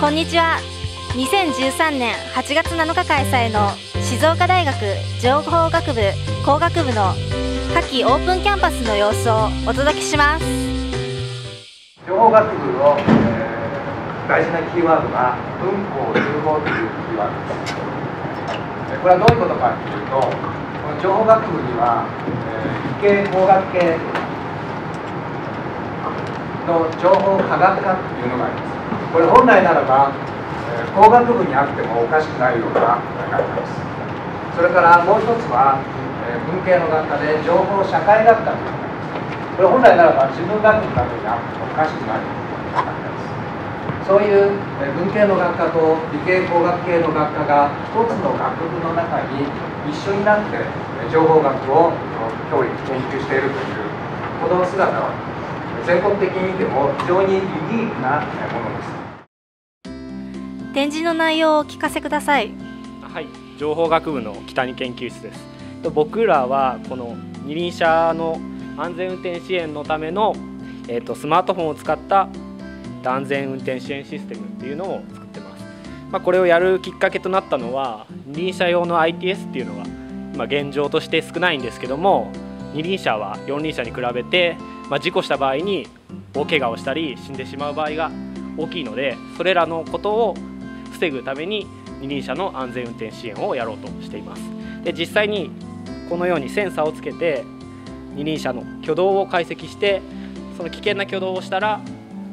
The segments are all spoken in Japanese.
こんにちは。2013年8月7日開催の静岡大学情報学部工学部の夏季オープンキャンパスの様子をお届けします。情報学部の、大事なキーワードが文法・通法というキーワードです。これはどういうことかというと、この情報学部には、理系工学系と情報科学科というのがあります。これ本来ならば、工学部にあってもおかしくないような学科です。それからもう一つは、文系の学科で情報社会学科というのがあります。これ本来ならば自分学部などにあってもおかしくないような学科です。そういう文系の学科と理系工学系の学科が一つの学部の中に一緒になって情報学を教育研究しているというこの姿は全国的に見ても非常にユニークなものです。展示の内容をお聞かせください。はい、情報学部の北に研究室です。僕らはこの二輪車の安全運転支援のための、スマートフォンを使った安全運転支援システムっていうのを作ってます。これをやるきっかけとなったのは二輪車用の ITS っていうのが今現状として少ないんですけども、二輪車は四輪車に比べて、事故した場合に大怪我をしたり死んでしまう場合が大きいので、それらのことを防ぐために二輪車の安全運転支援をやろうとしています。で、実際にこのようにセンサーをつけて二輪車の挙動を解析して、その危険な挙動をしたら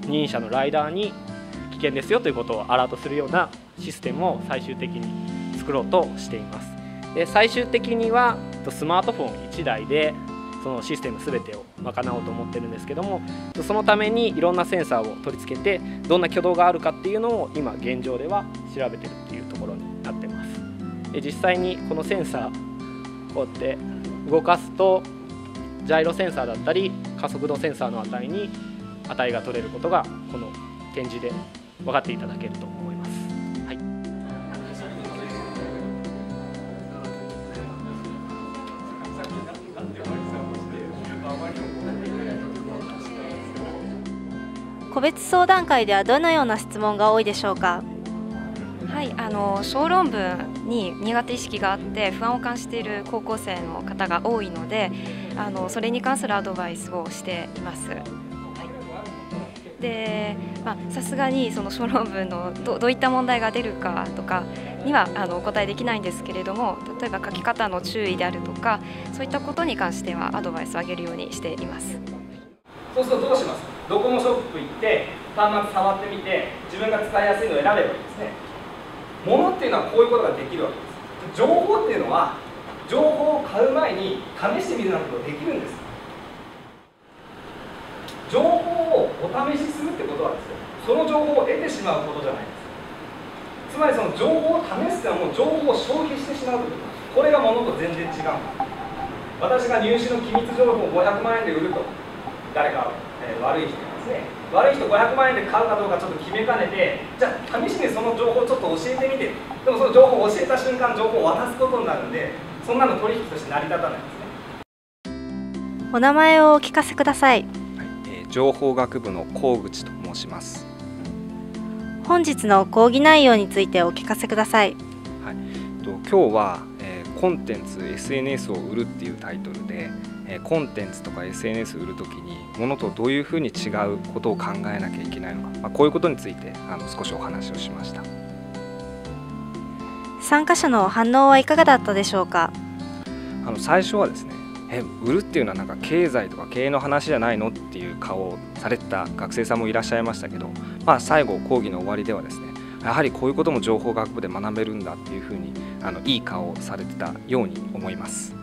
二輪車のライダーに危険ですよということをアラートするようなシステムを最終的に作ろうとしています。で、最終的にはスマートフォン1台でそのシステム全てを賄おうと思ってるんですけども、そのためにいろんなセンサーを取り付けてどんな挙動があるかっていうのを今現状では調べてるっていうところになってます。で、実際にこのセンサーこうやって動かすとジャイロセンサーだったり加速度センサーの値が取れることがこの展示で分かっていただけると思います。はい、個別相談会ではどのような質問が多いでしょうか。はい、小論文に苦手意識があって不安を感じている高校生の方が多いので、それに関するアドバイスをしています。はい、で、さすがにその小論文のどういった問題が出るかとかにはお答えできないんですけれども、例えば書き方の注意であるとかそういったことに関してはアドバイスをあげるようにしています。そうするとどうしますか。ドコモショップ行って端末触ってみて自分が使いやすいのを選べばいいですね。物っていうのはこういうことができるわけです。情報っていうのは情報を買う前に試してみるなんてことができるんです。情報をお試しするってことはですよ、その情報を得てしまうことじゃないです。つまりその情報を試すっていうのはもう情報を消費してしまうということ。これが物と全然違うんです。私が入試の機密情報を500万円で売ると、誰か、悪い人がですね、悪い人500万円で買うかどうかちょっと決めかねて、じゃあ試しにその情報をちょっと教えてみて、でもその情報を教えた瞬間情報を渡すことになるんで、そんなの取引として成り立たないんですね。お名前をお聞かせください。情報学部の河口と申します。本日の講義内容についてお聞かせください。はい、今日は、コンテンツ SNS を売るっていうタイトルで、コンテンツとか SNS 売るときに物とどういうふうに違うことを考えなきゃいけないのか、こういうことについて少しお話をしました。参加者の反応はいかがだったでしょうか。最初はですね、売るっていうのはなんか経済とか経営の話じゃないのっていう顔をされてた学生さんもいらっしゃいましたけど、最後講義の終わりではですね、やはりこういうことも情報学部で学べるんだっていうふうにいい顔をされてたように思います。